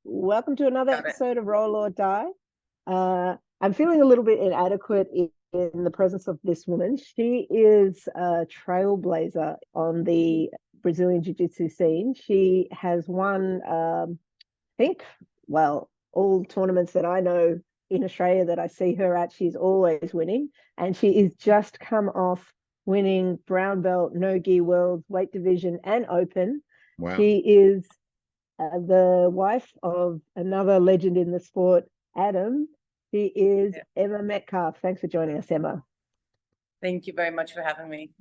Welcome to another Got it. episode of Roll or Die. I'm feeling a little bit inadequate in the presence of this woman. She is a trailblazer on the Brazilian Jiu-Jitsu scene. She has won, I think, well, all tournaments that I know in Australia that I see her at, she's always winning. And she is just come off winning brown belt, no gi worlds, weight division, and open. Wow. She is the wife of another legend in the sport, Adam. She is Emma Metcalf. Thanks for joining us, Emma. Thank you very much for having me.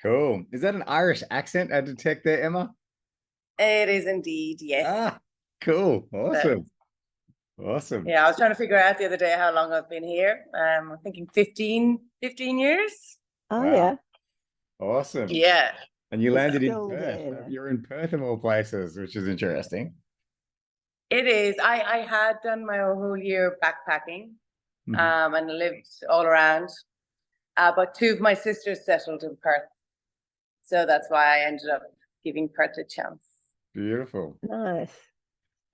Cool. Is that an Irish accent I detect there, Emma? It is indeed, yes. Ah, cool. Awesome. Awesome. Yeah, I was trying to figure out the other day how long I've been here. I'm thinking 15 years. Oh, Wow. yeah. Awesome. Yeah. And you landed in Still Perth. there. You're in Perth of all places, which is interesting. It is. I had done my whole year backpacking Mhm. and lived all around. But two of my sisters settled in Perth. So that's why I ended up giving Perth a chance. Beautiful. Nice.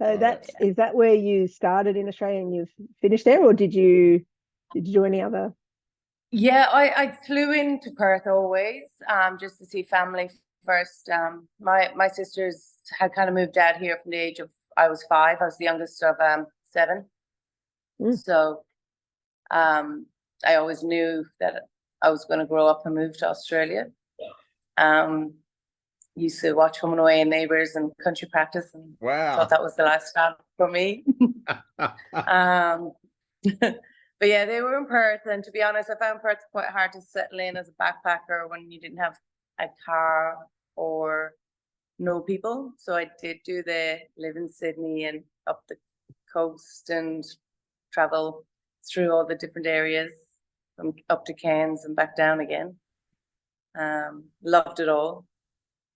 So Wow. is that where you started in Australia and you've finished there, or did you do any other? Yeah, I flew into Perth always, just to see family first. My sisters had kind of moved out here from the age of, I was 5. I was the youngest of 7. Mm. So I always knew that I was going to grow up and move to Australia. Used to watch Home and Away and Neighbours and Country Practice, and Wow. thought that was the lifestyle for me. But yeah, they were in Perth, and to be honest, I found Perth quite hard to settle in as a backpacker when you didn't have a car or know people. So I did live in Sydney and up the coast and travel through all the different areas, from up to Cairns and back down again. Loved it all.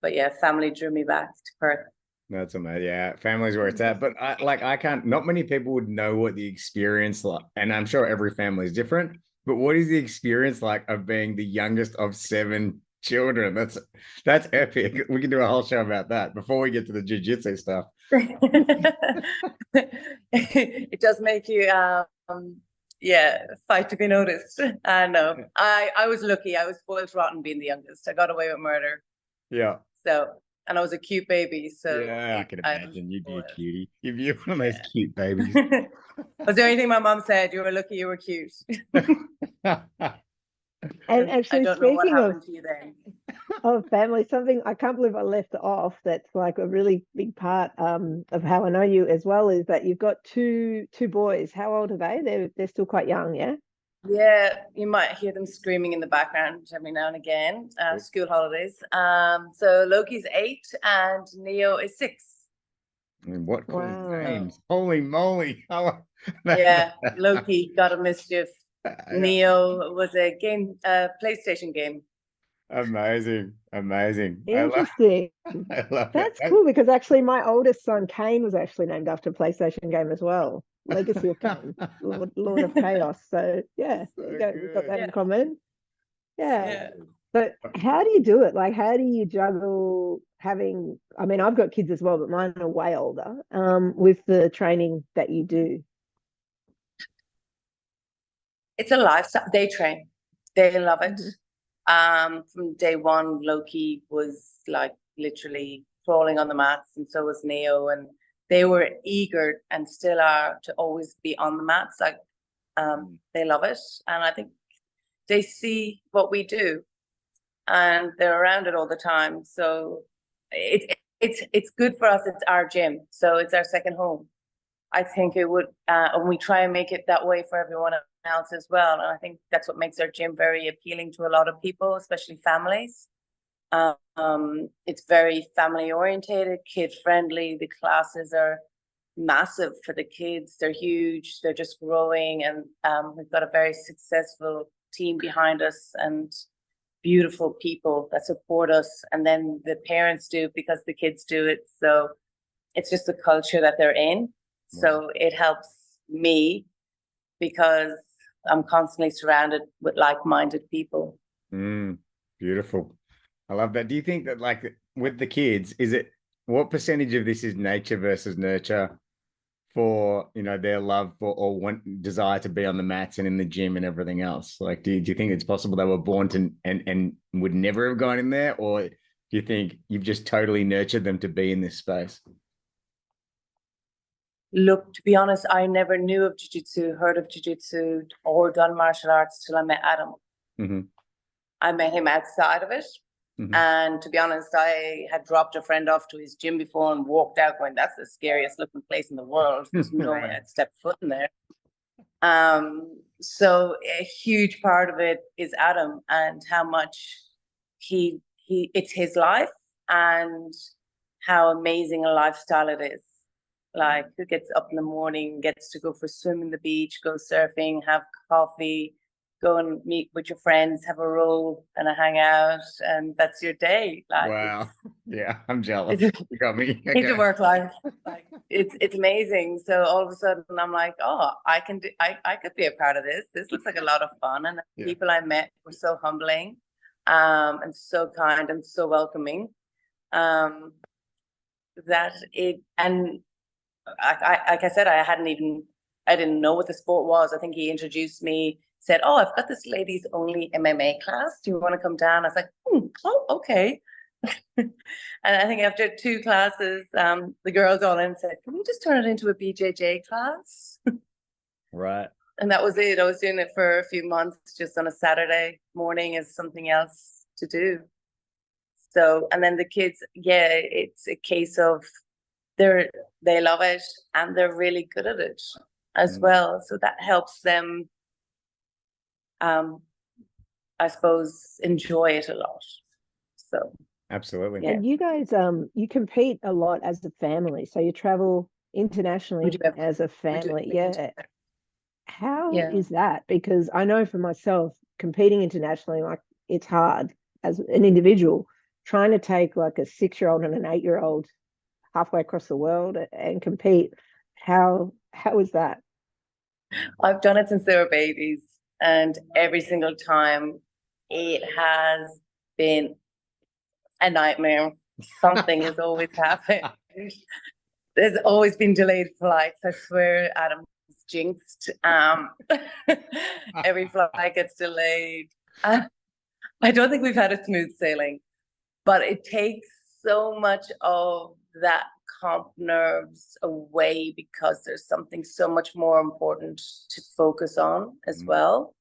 But yeah, family drew me back to Perth. That's amazing. Yeah, family's where it's at. But I can't, not many people would know what the experience like, and I'm sure every family is different, but what is the experience like of being the youngest of 7 children? That's epic. We can do a whole show about that before we get to the jiu-jitsu stuff. It does make you fight to be noticed. No, I was lucky. I was spoiled rotten being the youngest. I got away with murder. Yeah. So, and I was a cute baby. So yeah, I can imagine you'd be a cutie. You'd be one of those cute babies. Was there anything my mom said? You were lucky you were cute. And actually, I don't know what speaking happened to you then. of family, something I can't believe I left off that's like a really big part of how I know you as well is that you've got two boys. How old are they? They're still quite young, yeah? Yeah, you might hear them screaming in the background every now and again. School holidays. So Loki's 8 and Neo is 6. I mean, what cool Wow. names. Holy moly. Yeah, Loki, God of Mischief. Yeah. Neo was a PlayStation game. Amazing. Interesting. I love That's that. cool because actually my oldest son, Kane, was actually named after a PlayStation game as well. Legacy of Kane, Lord of Chaos. So yeah, So we've got that good. in common. Yeah. Yeah. But how do you do it? Like, how do you juggle having, I mean, I've got kids as well, but mine are way older, with the training that you do? It's a lifestyle. They train. They love it. Mm-hmm. From day one, Loki was like literally crawling on the mats, and so was Neo, and they were eager and still are to always be on the mats. Like, they love it, and I think they see what we do, and they're around it all the time. So it's good for us. It's our gym, so it's our second home. I think it would, and we try and make it that way for everyone else as well. And I think that's what makes our gym very appealing to a lot of people, especially families. It's very family orientated, kid friendly. The classes are massive for the kids. They're huge. They're just growing, and we've got a very successful team behind us and beautiful people that support us. And then the parents do because the kids do it. So it's just the culture that they're in. So it helps me because I'm constantly surrounded with like-minded people. Beautiful. I love that. Do you think that, like, with the kids, what percentage of this is nature versus nurture for, their love for or desire to be on the mats and in the gym and everything else? Like, do you think it's possible they were born to and would never have gone in there, or do you think you've just totally nurtured them to be in this space? Look, to be honest, I never knew of jiu-jitsu, heard of jiu-jitsu, or done martial arts till I met Adam. Mm-hmm. I met him outside of it. Mm-hmm. And to be honest, I had dropped a friend off to his gym before and walked out going, that's the scariest looking place in the world. There's no way I'd step foot in there. So a huge part of it is Adam and how much it's his life and how amazing a lifestyle it is. Like, who gets up in the morning, gets to go for a swim in the beach, go surfing, have coffee, go and meet with your friends, have a roll and a hangout, and that's your day. Like, wow. Yeah, I'm jealous. You got me. It's a work life. Like, it's amazing. So all of a sudden I'm like, oh, I could be a part of this. This looks like a lot of fun. And the people I met were so humbling, and so kind and so welcoming. Like I said, I didn't know what the sport was. I think he introduced me, said, oh, I've got this ladies only MMA class. Do you want to come down? I was like, oh, okay. And I think after 2 classes, the girls all in said, can we just turn it into a BJJ class? Right. And that was it. I was doing it for a few months, just on a Saturday morning as something else to do. So, and then the kids, it's a case of they love it and they're really good at it as well. So that helps them, I suppose, enjoy it a lot. So absolutely. And you guys, you compete a lot as a family. So you travel internationally as a family. Yeah. How is that? Because I know for myself, competing internationally, like, it's hard as an individual, trying to take like a 6-year-old and an 8-year-old halfway across the world and compete. How is that? I've done it since they were babies, and every single time it has been a nightmare. Something has always happened. There's always been delayed flights. I swear Adam's jinxed. Every flight gets delayed. I don't think we've had a smooth sailing, but it takes so much of that comp nerves away because there's something so much more important to focus on as well.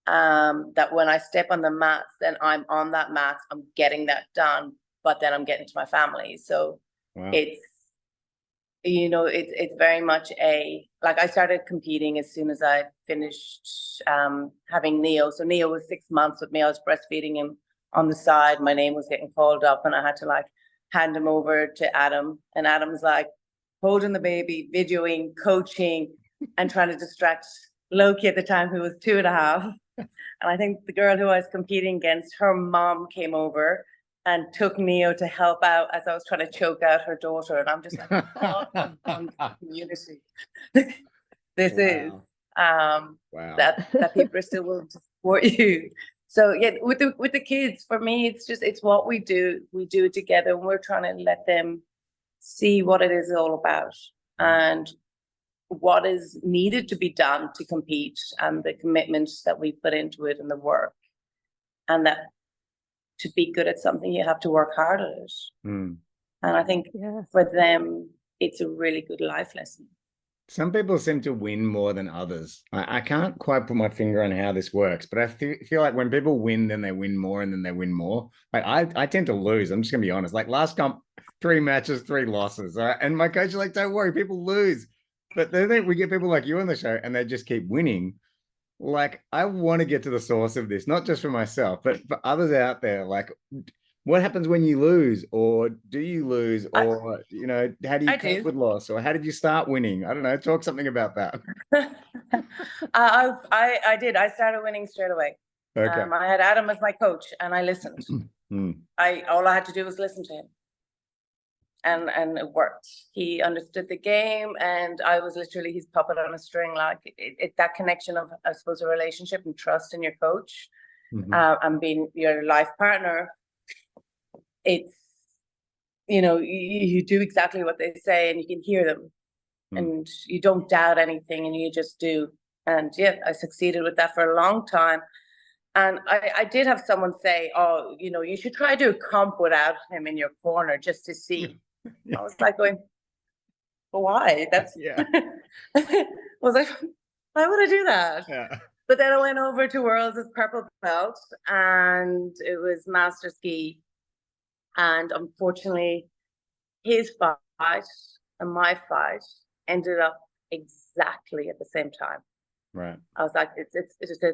That when I step on the mats, then I'm on that mat, I'm getting that done, but then I'm getting to my family. So it's very much like, I started competing as soon as I finished having Neo. So Neo was 6 months with me. I was breastfeeding him on the side. My name was getting called up and I had to like hand him over to Adam. And Adam's like holding the baby, videoing, coaching, and trying to distract Loki at the time, who was 2.5. And I think the girl who I was competing against, her mom came over and took Neo to help out as I was trying to choke out her daughter. And I'm just like, what on community this is. That people are still willing to support you. So yeah, with the kids, for me, it's what we do. We do it together, and we're trying to let them see what it is all about and what is needed to be done to compete, and the commitments that we put into it and the work, and that to be good at something, you have to work hard at it. And I think for them, it's a really good life lesson. Some people seem to win more than others. I can't quite put my finger on how this works, but I feel like when people win, then they win more, and then they win more. Like I tend to lose. I'm just gonna be honest. Like last comp, 3 matches, 3 losses. And my coach is like, "Don't worry, people lose." But then we get people like you on the show, and they just keep winning. Like, I want to get to the source of this, not just for myself, but for others out there. Like, what happens when you lose, or do you lose, or how do you cope with loss, or how did you start winning? I don't know. Talk something about that. I did. I started winning straight away. Okay. I had Adam as my coach, and I listened. All I had to do was listen to him. and it worked. He understood the game, and I was literally his puppet on a string. Like that connection of, I suppose, a relationship and trust in your coach, and being your life partner. It's, you know, you do exactly what they say, and you can hear them, and you don't doubt anything, and you just do. And yeah, I succeeded with that for a long time. And I did have someone say, "Oh, you know, you should try to do a comp without him in your corner just to see." I was like going, "But why?" That's I was like, "Why would I do that?" Yeah. But then I went over to Worlds as purple belt, and it was master ski. And unfortunately, his fight and my fight ended up exactly at the same time. Right. I was like, it's a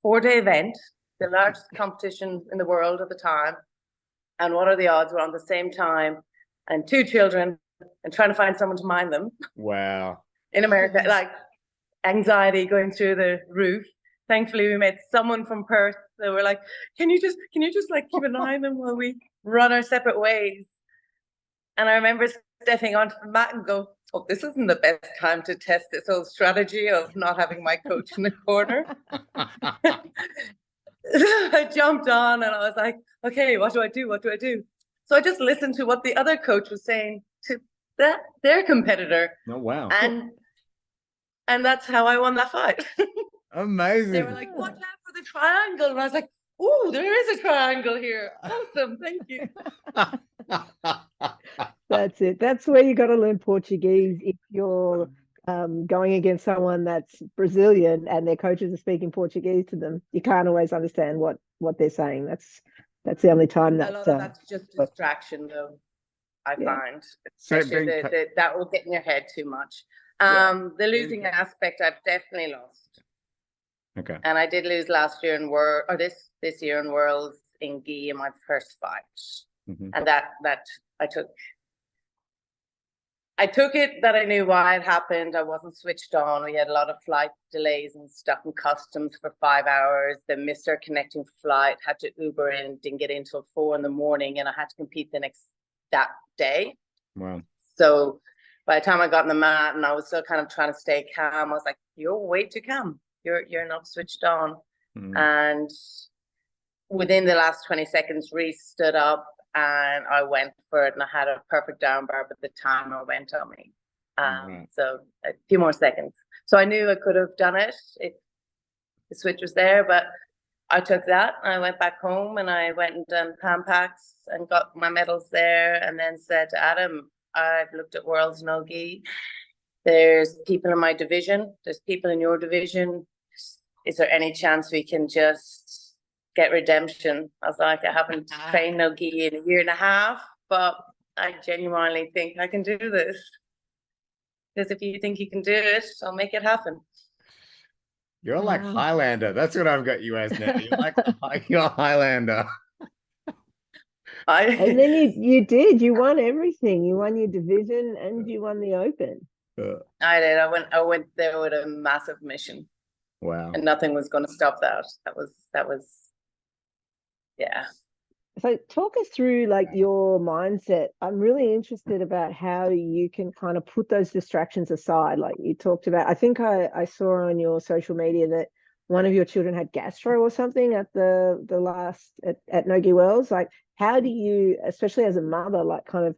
4-day event, the largest competition in the world at the time. And what are the odds? We're on the same time, and 2 children, and trying to find someone to mind them. Wow. In America, like anxiety going through the roof. Thankfully, we met someone from Perth. They were like, can you just like keep an eye on them while we run our separate ways? And I remember stepping onto the mat and go, "Oh, this isn't the best time to test this whole strategy of not having my coach in the corner." I jumped on and I was like, "Okay, what do I do? What do I do?" So I just listened to what the other coach was saying to their competitor. Oh, wow. And that's how I won that fight. Amazing. They were like, "Watch out for the triangle." And I was like, "Oh, there is a triangle here. Awesome, thank you." That's it. That's where you got to learn Portuguese if you're going against someone that's Brazilian and their coaches are speaking Portuguese to them. You can't always understand what they're saying. That's the only time that a lot of that's just distraction, though. I find, especially that will get in your head too much. The losing aspect, I've definitely lost. Okay. And I did lose last year in this year in Worlds in Gi in my first fight, and that I took it that I knew why it happened. I wasn't switched on. We had a lot of flight delays and stuck in customs for 5 hours. Then missed our connecting flight, had to Uber in, didn't get in till 4 a.m, and I had to compete that day. Wow. So by the time I got on the mat and I was still kind of trying to stay calm, I was like, "You're way too calm. You're not switched on." And within the last 20 seconds, Reese stood up and I went for it, and I had a perfect down bar, but the timer went on me. So a few more seconds. So I knew I could have done it if the switch was there, but I took that and I went back home and I went and done Pan Packs and got my medals there, and then said to Adam, "I've looked at Worlds no gi. There's people in my division. There's people in your division. Is there any chance we can just get redemption?" I was like, "I haven't trained no gi in a year and a half, but I genuinely think I can do this. Because if you think you can do it, I'll make it happen." You're like Highlander. That's what I've got you as now. You're Highlander. And then you won everything. You won your division and you won the Open. I did. I went there with a massive mission. Wow. And nothing was going to stop that. That was yeah. So talk us through like your mindset. I'm really interested about how you can kind of put those distractions aside. Like you talked about, I think I saw on your social media that one of your children had gastro or something at the last at Nogi Wells. Like, how do you, especially as a mother, like kind of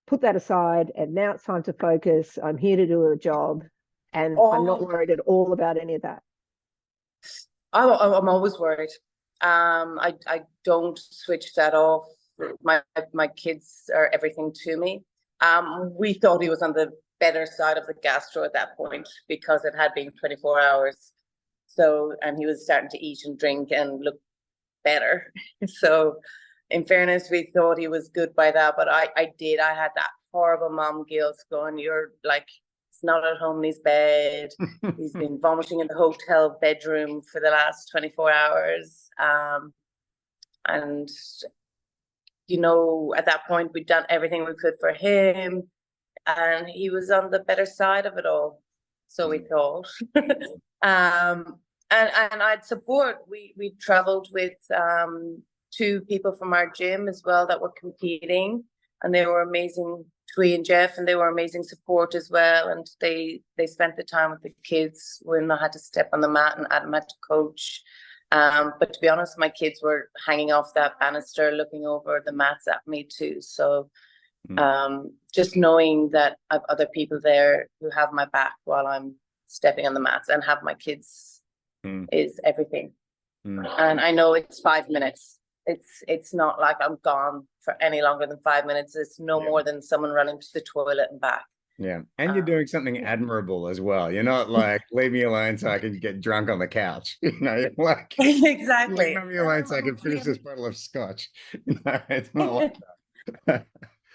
put that aside and now it's time to focus. I'm here to do a job and I'm not worried at all about any of that. I'm always worried. I don't switch that off. My kids are everything to me. We thought he was on the better side of the gastro at that point because it had been 24 hours. So, and he was starting to eat and drink and look better. So in fairness, we thought he was good by that, but I had that horrible mom guilt going, "You're like, he's not at home in his bed. He's been vomiting in the hotel bedroom for the last 24 hours. And, you know, at that point, we'd done everything we could for him. And he was on the better side of it all. So we thought. And I'd support. We traveled with 2 people from our gym as well that were competing. and they were amazing. Twee and Jeff, and they were amazing support as well. And they spent the time with the kids when I had to step on the mat and Adam had to coach. But to be honest, my kids were hanging off that banister, looking over the mats at me too. So just knowing that I have other people there who have my back while I'm stepping on the mats and have my kids is everything. And I know it's 5 minutes. It's not like I'm gone for any longer than 5 minutes. It's no more than someone running to the toilet and back. Yeah. And you're doing something admirable as well. You're not like, leave me alone so I can get drunk on the couch. You know, you're like, exactly. leave me alone so I can finish this bottle of scotch. No, it's not like that.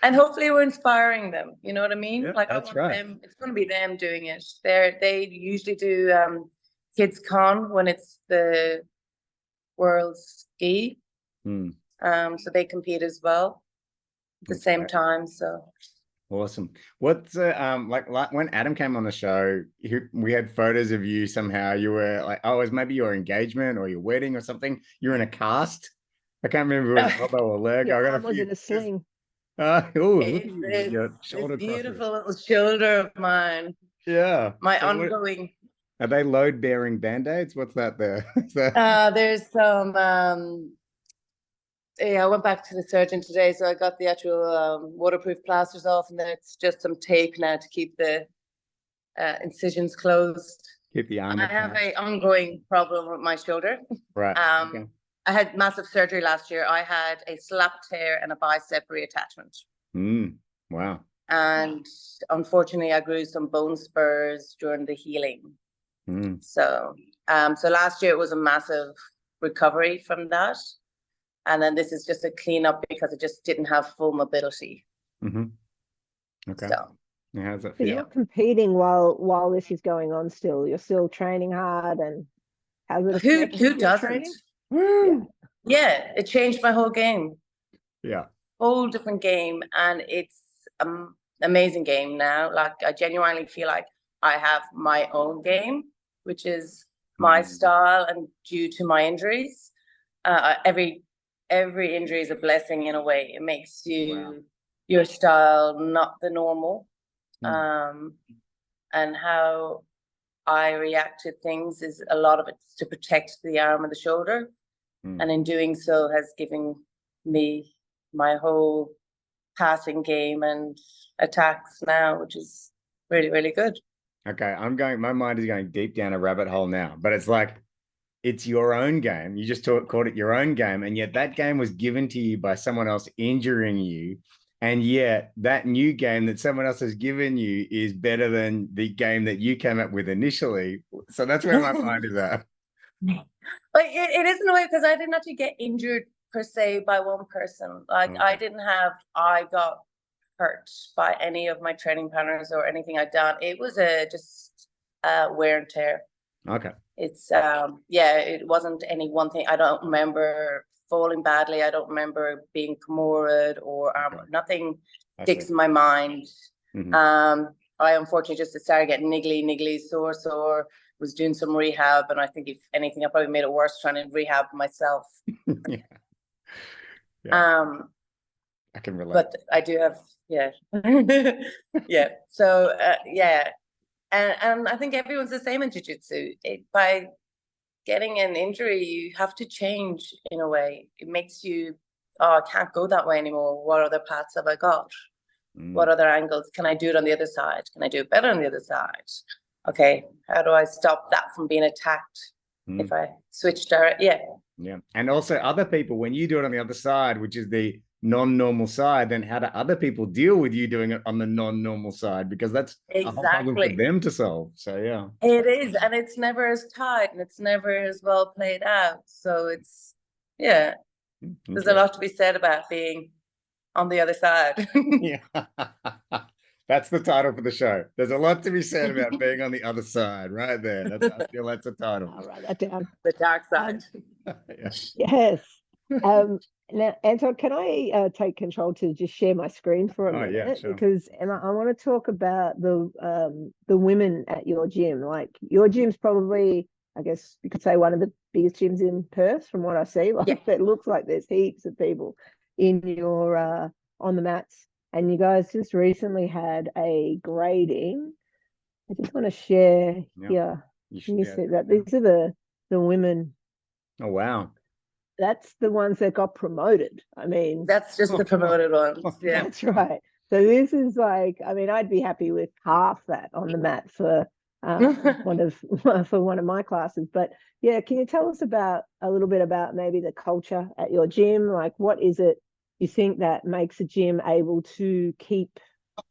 And hopefully we're inspiring them. You know what I mean? Yeah, like I that's want right. them, it's going to be them doing it. They usually do Kids Con when it's the World Ski. So they compete as well at the same time. So awesome. What's like when Adam came on the show, we had photos of you somehow. You were like, oh, it was maybe your engagement or your wedding or something. You're in a cast. I can't remember if it was elbow or leg. Your I got arm was in a sling. Oh, look at you, this your shoulder beautiful crosses. little shoulder of mine. Yeah. My So ongoing. are they load-bearing band-aids? What's that there? Is that... There's some. I went back to the surgeon today, so I got the actual waterproof plasters off, and then it's just some tape now to keep the incisions closed. Keep the arm. I have an ongoing problem with my shoulder. Right. Okay. I had massive surgery last year. I had a slap tear and a bicep reattachment. Wow. And unfortunately, I grew some bone spurs during the healing. So last year it was a massive recovery from that. And then this is just a cleanup because it just didn't have full mobility. Okay. So how's that So feel? you're competing while this is going on still. You're still training hard, and how's it affected who your doesn't? training? Yeah, it changed my whole game. Yeah. Whole different game, and it's amazing game now. Like I genuinely feel like I have my own game, which is my style, and due to my injuries, every injury is a blessing in a way. It makes you your style not the normal. And how I react to things is a lot of it's to protect the arm and the shoulder. And in doing so has given me my whole passing game and attacks now, which is really, really good. Okay, my mind is going deep down a rabbit hole now, but it's like, it's your own game. You just called it your own game, and yet that game was given to you by someone else injuring you, and yet that new game that someone else has given you is better than the game that you came up with initially. So that's where my mind is at. Like it is in a way, because I didn't actually get injured per se by one person. Like I got hurt by any of my training partners or anything I'd done. It was just wear and tear. Okay. It's it wasn't any one thing. I don't remember falling badly. I don't remember being Kimura or nothing sticks in my mind. I unfortunately just started getting niggly, sore, was doing some rehab, and I think if anything, I probably made it worse trying to rehab myself. I can relate. But I do have, So and I think everyone's the same in jiu-jitsu. By getting an injury, you have to change in a way. It makes you, I can't go that way anymore. What other paths have I got? What other angles? Can I do it on the other side? Can I do it better on the other side? Okay, how do I stop that from being attacked if I switch direct? Yeah. And also other people, when you do it on the other side, which is the non-normal side, then how do other people deal with you doing it on the non-normal side? Because that's a whole problem for them to solve. So yeah. It is, and it's never as tight and it's never as well played out. So it's there's a lot to be said about being on the other side. That's the title for the show. There's a lot to be said about being on the other side, right there. I feel that's a title. I'll write that down. The dark side. Yes. Now, Anton, can I take control to just share my screen for a minute? Yeah, sure. Because Emma, I want to talk about the women at your gym. Like your gym's probably, I guess you could say, one of the biggest gyms in Perth, from what I see. Like it looks like there's heaps of people in your on the mats. and you guys just recently had a grading. I just want to share here. Can you see that? These are the women. Oh, wow. That's the ones that got promoted. I mean, That's just the promoted ones. Yeah. that's right. So this is like, I mean, I'd be happy with half that on the mat for one of my classes. But yeah, can you tell us a little bit about maybe the culture at your gym? Like, what is it you think that makes a gym able to keep,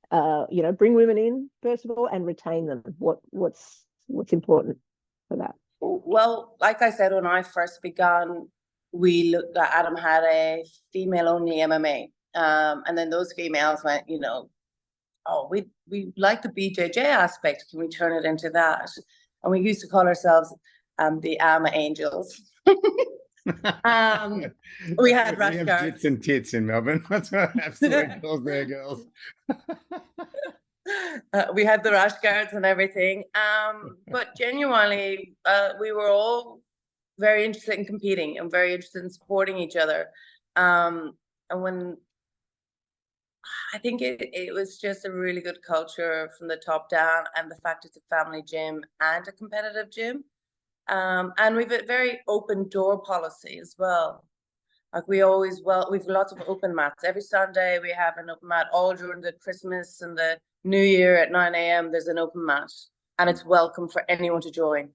bring women in first of all and retain them? What's important for that? Well, like I said, when I first began, we looked at Adam had a female-only MMA, and then those females went, oh, we like the BJJ aspect. Can we turn it into that? And we used to call ourselves the AMMA Angels. We had rash guards. Jits and tits in Melbourne. That's what absolutely calls their girls. We had the rash guards and everything. But genuinely, we were all very interested in competing and very interested in supporting each other. And when I think it was just a really good culture from the top down, and the fact it's a family gym and a competitive gym. And we've a very open door policy as well. Like we've lots of open mats. Every Sunday we have an open mat. All during the Christmas and the New Year at 9 a.m. there's an open mat, and it's welcome for anyone to join.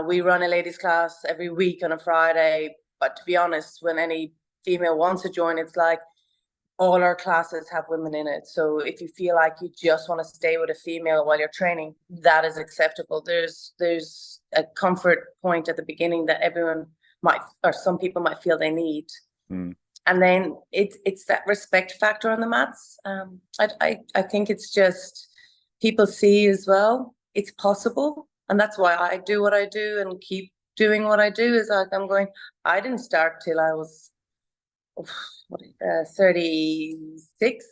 We run a ladies class every week on a Friday, but to be honest, when any female wants to join, it's like all our classes have women in it. So if you feel like you just want to stay with a female while you're training, that is acceptable. There's a comfort point at the beginning that everyone might, or some people might feel they need. And then it's that respect factor on the mats. I think it's just people see as well, it's possible. And that's why I do what I do and keep doing what I do. Is like I didn't start till I was 36.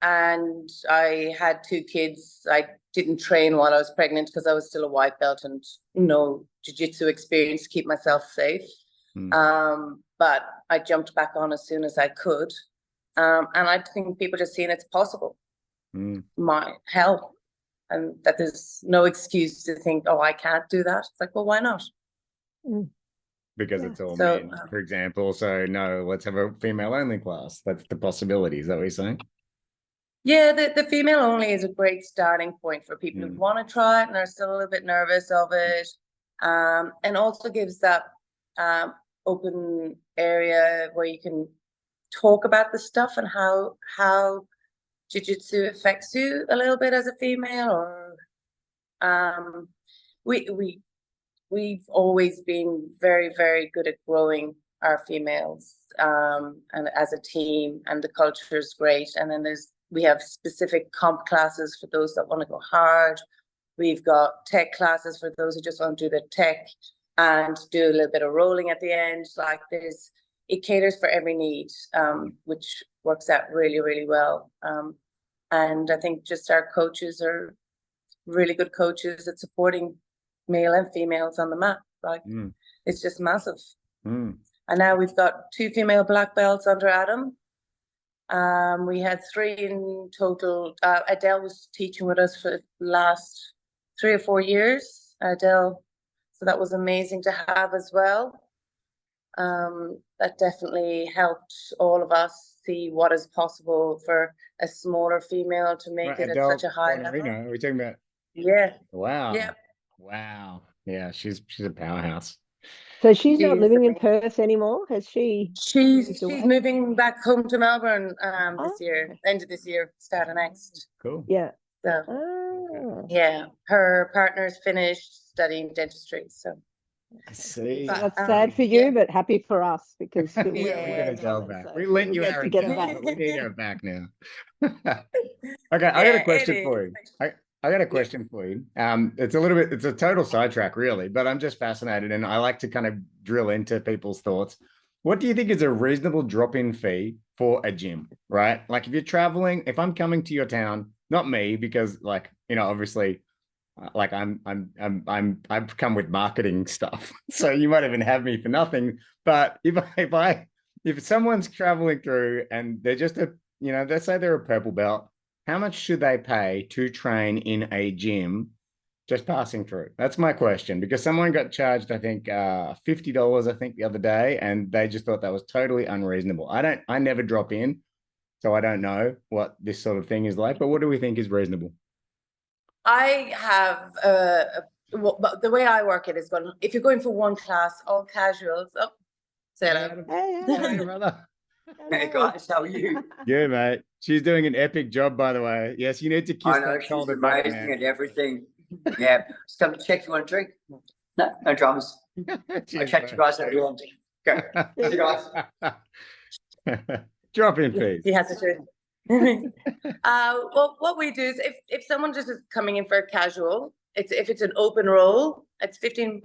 And I had 2 kids. I didn't train while I was pregnant because I was still a white belt and no jiu-jitsu experience to keep myself safe. But I jumped back on as soon as I could. And I think people just seeing it's possible. My help. And that there's no excuse to think, oh, I can't do that. It's like, well, why not? Because it's all men, for example. So no, let's have a female only class. That's the possibility. Is that what you're saying? Yeah, the female only is a great starting point for people who want to try it and are still a little bit nervous of it. And also gives that open area where you can talk about the stuff and how jiu-jitsu affects you a little bit as a female. Or we've always been very, very good at growing our females and as a team, and the culture is great. And then we have specific comp classes for those that want to go hard. We've got tech classes for those who just want to do the tech and do a little bit of rolling at the end. Like it caters for every need, which works out really, really well. And I think just our coaches are really good coaches at supporting male and females on the mat. Like it's just massive. And now we've got 2 female black belts under Adam. We had 3 in total. Adele was teaching with us for the last 3 or 4 years. Adele, so that was amazing to have as well. That definitely helped all of us see what is possible for a smaller female to make it Adele at such a high level. Are we talking about? Yeah. Wow. Yeah. Wow. Yeah, she's a powerhouse. So she's not living in Perth anymore, has she? She's moving back home to Melbourne this year, okay. end of this year, start of next. Cool. Yeah. So yeah, her partner's finished studying dentistry. So I see. That's sad for you, but happy for us because we got Adele back. So we lent you our Adele. We need her back now. Okay, I got a question for you. I got a question for you. It's a total sidetrack, really, but I'm just fascinated, and I like to kind of drill into people's thoughts. What do you think is a reasonable drop-in fee for a gym, right? Like if you're traveling, if I'm coming to your town, not me, because obviously, like I've come with marketing stuff, so you might even have me for nothing. But if I if someone's traveling through and they're just let's say they're a purple belt, how much should they pay to train in a gym just passing through? That's my question, because someone got charged, I think, $50, I think, the other day, and they just thought that was totally unreasonable. I never drop in, so I don't know what this sort of thing is like, but what do we think is reasonable? I have but the way I work it is going, if you're going for one class, all casuals, say hello. Hey, brother. Hey guys, how are you? Yeah, mate. She's doing an epic job, by the way. Yes, you need to kiss I know that she's shoulder back, amazing man. and everything. Yeah, just come to check. You want a drink? No, no dramas. I'll Cheers, chat to you guys later on. Go. See you guys. Drop in, please. He has to do. Well, what we do is if someone just is coming in for a casual, if it's an open role, it's $15.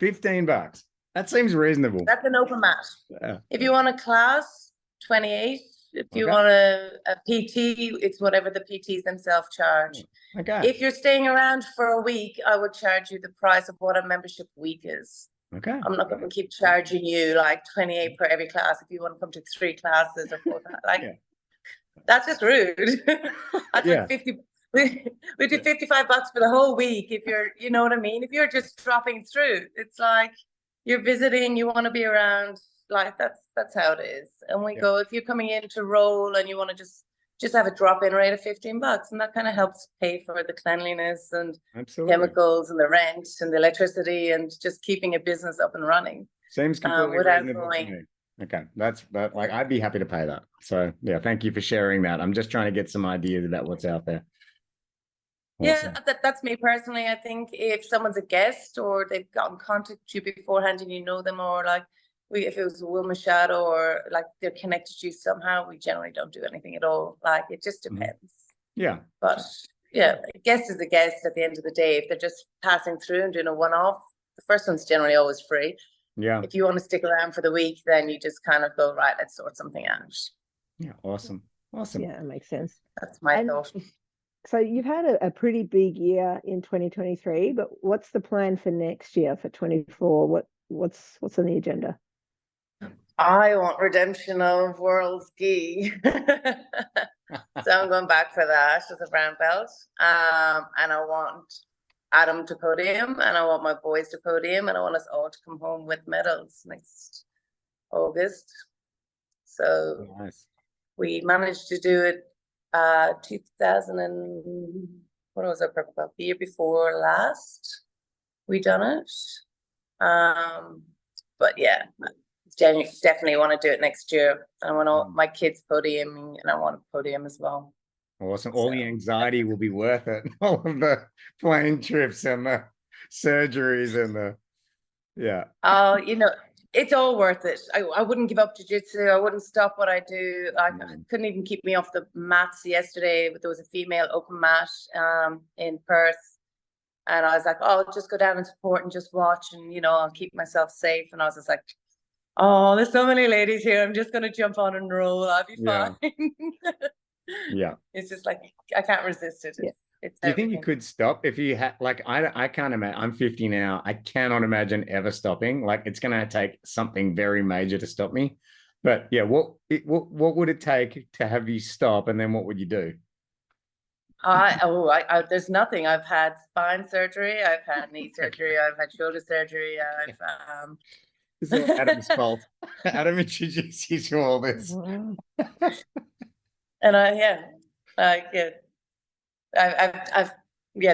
$15. That seems reasonable. That's an open mat. Yeah. If you want a class, 28. If you Okay. want a PT, it's whatever the PTs themselves charge. Okay. If you're staying around for a week, I would charge you the price of what a membership week is. Okay. I'm not going to keep charging you like 28 per every class if you want to come to 3 classes or 4. Like, Yeah. that's just rude. That's Yeah. like 50. We do $55 for the whole week. If you're, you know what I mean? If you're just dropping through, it's like you're visiting, you want to be around. Like that's how it is. And we go, if you're coming in to roll and you want to just have a drop-in rate of $15, and that kind of helps pay for the cleanliness and Absolutely. chemicals and the rent and the electricity and just keeping a business up and running. Seems completely without reasonable to going- me. Okay, that's like I'd be happy to pay that. So yeah, thank you for sharing that. I'm just trying to get some ideas about what's out there. Awesome. Yeah, that's me personally. I think if someone's a guest or they've gotten contact with you beforehand and you know them, or like if it was a woman shadow or like they're connected to you somehow, we generally don't do anything at all. Like it just depends. Yeah. But yeah, a guest is a guest at the end of the day. If they're just passing through and doing a one-off, the first one's generally always free. Yeah. If you want to stick around for the week, then you just kind of go, right, let's sort something out. Yeah. Awesome. Awesome. Yeah, it makes sense. That's my And- thought. So you've had a pretty big year in 2023, but what's the plan for next year for 24? What's on the agenda? I want redemption of World Ski. So I'm going back for that as a brown belt. And I want Adam to podium, and I want my boys to podium, and I want us all to come home with medals next August. So Nice. we managed to do it 2000 and what was our purple belt? The year before last we done it. But yeah, definitely want to do it next year. I want all my kids podiuming, and I want a podium as well. Awesome. All the So- anxiety will be worth it. All of the plane trips and the surgeries and the You know, it's all worth it. I wouldn't give up jiu-jitsu. I wouldn't stop what I do. I couldn't even keep me off the mats yesterday. But there was a female open mat in Perth. And I was like, oh, I'll just go down and support and just watch, and, you know, I'll keep myself safe. And I was just like, oh, there's so many ladies here. I'm just going to jump on and roll. I'll be Yeah. fine. yeah. It's just like, I can't resist it. Yeah. It's Do you think you everything. could stop if you had like I can't imagine. I'm 50 now. I cannot imagine ever stopping. Like it's going to take something very major to stop me. But yeah, what would it take to have you stop, and then what would you do? There's nothing. I've had spine surgery. I've had knee surgery. I've had shoulder surgery. I've This is all Adam's fault. Adam introduced you to all this. and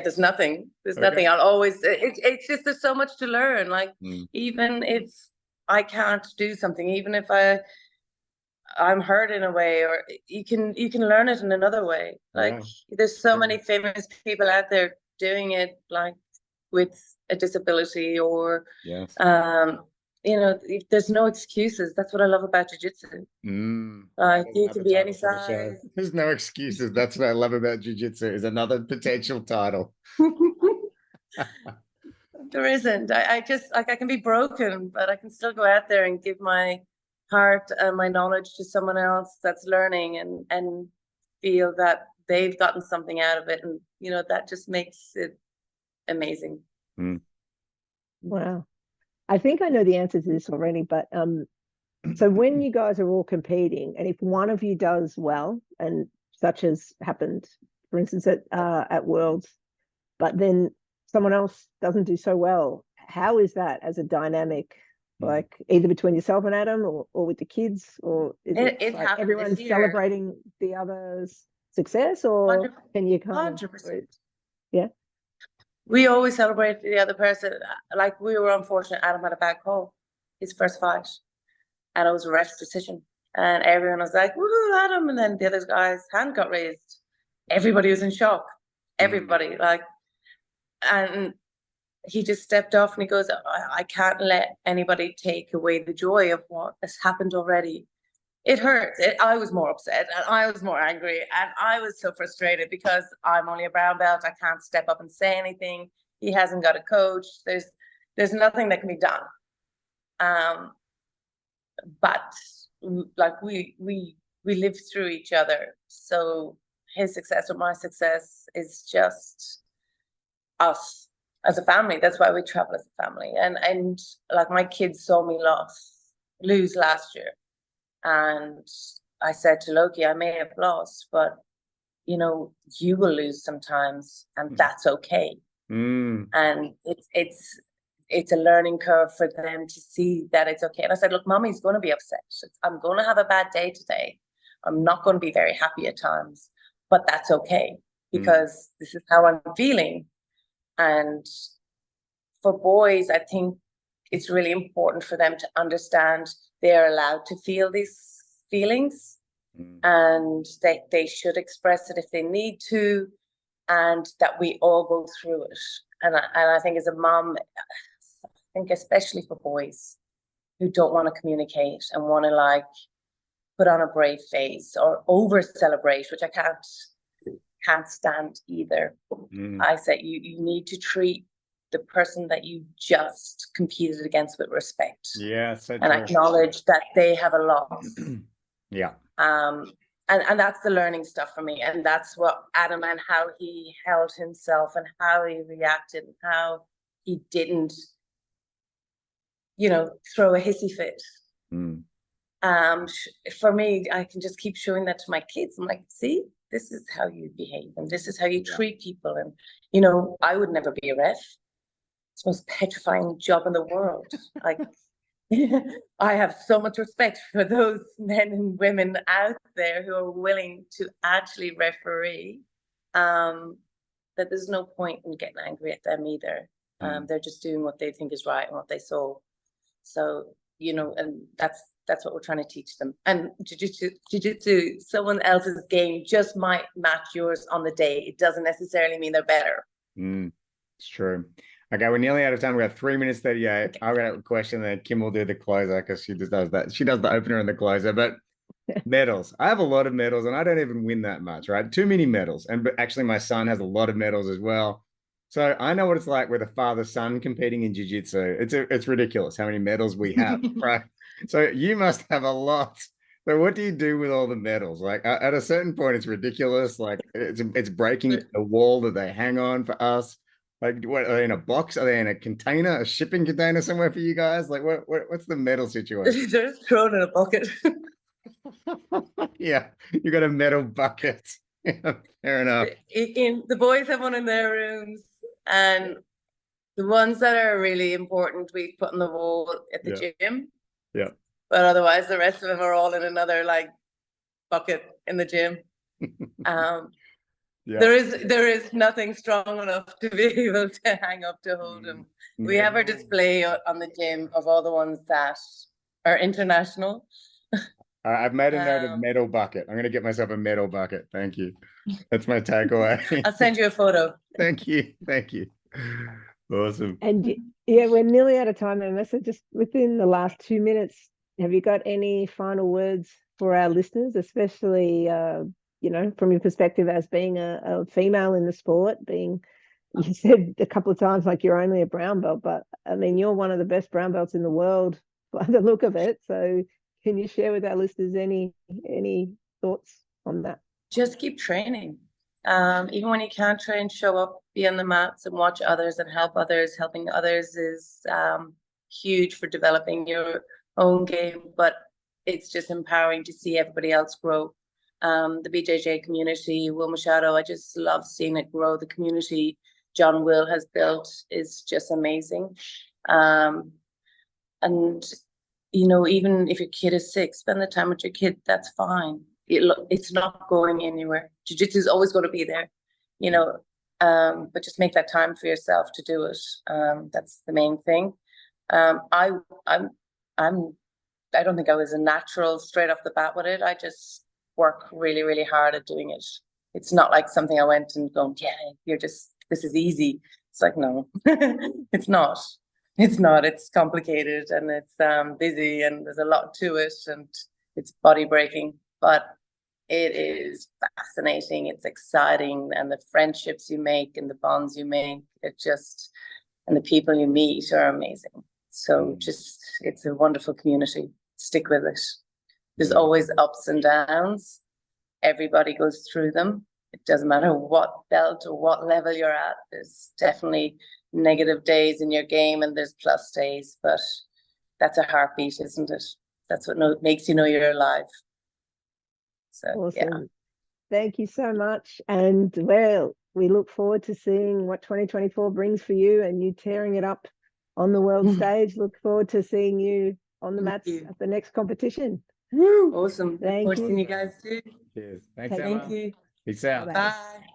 there's nothing. There's Okay. nothing. I'll always. It's just there's so much to learn. Like even if I can't do something, even if I'm hurt in a way, or you can learn it in another way. Like there's so many famous people out there doing it, like with a disability or Yes. you know, there's no excuses. That's what I love about jiu-jitsu. Like you can be any size. There's no excuses. That's what I love about jiu-jitsu, is another potential title. There isn't. I just like I can be broken, but I can still go out there and give my heart and my knowledge to someone else that's learning and feel that they've gotten something out of it, and you know that just makes it amazing. Wow. I think I know the answer to this already, but So when you guys are all competing, and if one of you does well, and such as happened, for instance, at Worlds, but then someone else doesn't do so well, how is that as a dynamic, like either between yourself and Adam, or with the kids, or is it like happened everyone's this year. celebrating the other's success, or can you kind 100%. of, yeah? We always celebrate the other person. Like, we were unfortunate, Adam had a bad call, his first fight, and it was a ref's decision. And everyone was like, woohoo, Adam. And then the other guy's hand got raised. Everybody was in shock. Everybody, like, and he just stepped off and he goes, I can't let anybody take away the joy of what has happened already. It hurts. I was more upset and I was more angry and I was so frustrated because I'm only a brown belt. I can't step up and say anything. He hasn't got a coach. There's nothing that can be done. But like we live through each other. So his success or my success is just us as a family. That's why we travel as a family. And like, my kids saw me lose last year. And I said to Loki, I may have lost, but you know, you will lose sometimes, and that's okay. And it's a learning curve for them to see that it's okay. And I said, look, mommy's going to be upset. I'm going to have a bad day today. I'm not going to be very happy at times, but that's okay, because this is how I'm feeling. And for boys, I think it's really important for them to understand they're allowed to feel these feelings, and they should express it if they need to, and that we all go through it. And I think as a mom, I think especially for boys who don't want to communicate and want to like put on a brave face or over celebrate, which I can't stand either. I say you need to treat the person that you just competed against with respect. Yeah, so and true. Acknowledge that they have a loss. Yeah. And that's the learning stuff for me. And that's what Adam, and how he held himself and how he reacted and how he didn't, you know, throw a hissy fit. For me, I can just keep showing that to my kids. I'm like, see, this is how you behave and this is how you treat people. And, you know, I would never be a ref. It's the most petrifying job in the world. Like, I have so much respect for those men and women out there who are willing to actually referee, that there's no point in getting angry at them either. They're just doing what they think is right and what they saw. So, you know, and that's what we're trying to teach them. And jiu-jitsu, someone else's game just might match yours on the day. It doesn't necessarily mean they're better. It's true. Okay, we're nearly out of time. We got 3 minutes 38. Okay. I've got a question, then Kim will do the closer because she just does that. She does the opener and the closer. But medals. I have a lot of medals and I don't even win that much, right? Too many medals. But actually my son has a lot of medals as well. So I know what it's like with a father-son competing in jiu-jitsu. It's ridiculous how many medals we have, right? So you must have a lot. So what do you do with all the medals? Like at a certain point, it's ridiculous. Like it's breaking the wall that they hang on for us. Like, what are they in a box? Are they in a container, a shipping container somewhere for you guys? Like, what's the medal situation? They're just thrown in a bucket. Yeah, you got a medal bucket. Yeah, fair enough. The boys have one in their rooms, and the ones that are really important we put on the wall at the gym. Yeah. But otherwise, the rest of them are all in another like bucket in the gym. Yeah. There is nothing strong enough to be able to hang up to hold them. We have our display on the gym of all the ones that are international. I've made a note of medal bucket. I'm going to get myself a medal bucket. Thank you. That's my takeaway. I'll send you a photo. Thank you. Thank you. Awesome. And yeah, we're nearly out of time, Emma. So just within the last 2 minutes, have you got any final words for our listeners, especially, you know, from your perspective as being a female in the sport, you said a couple of times like you're only a brown belt, but I mean, you're one of the best brown belts in the world by the look of it. So can you share with our listeners any thoughts on that? Just keep training. Even when you can't train, show up, be on the mats and watch others and help others. Helping others is huge for developing your own game. But it's just empowering to see everybody else grow. The BJJ community, Will Machado, I just love seeing it grow. The community John Will has built is just amazing. And you know, even if your kid is sick, spend the time with your kid. That's fine. It's not going anywhere. Jiu-jitsu is always going to be there, you know. But just make that time for yourself to do it. That's the main thing. I don't think I was a natural straight off the bat with it. I just work really, really hard at doing it. It's not like something I went and going, yeah, this is easy. It's like, no, it's not. It's not. It's complicated and it's busy and there's a lot to it and it's body breaking, but it is fascinating. It's exciting, and the friendships you make and the bonds you make, and the people you meet are amazing. So it's a wonderful community. Stick with it. There's always ups and downs. Everybody goes through them. It doesn't matter what belt or what level you're at. There's definitely negative days in your game and there's plus days, but that's a heartbeat, isn't it? That's what makes you know you're alive. So, awesome. yeah. Thank you so much. And well, we look forward to seeing what 2024 brings for you and you tearing it up on the world stage. Look forward to seeing you on the mats at the next competition. Woo! Awesome. Thank Look forward to you. seeing you guys too. Cheers. Thanks, Take Emma. Thank you. Peace out. Bye. Bye.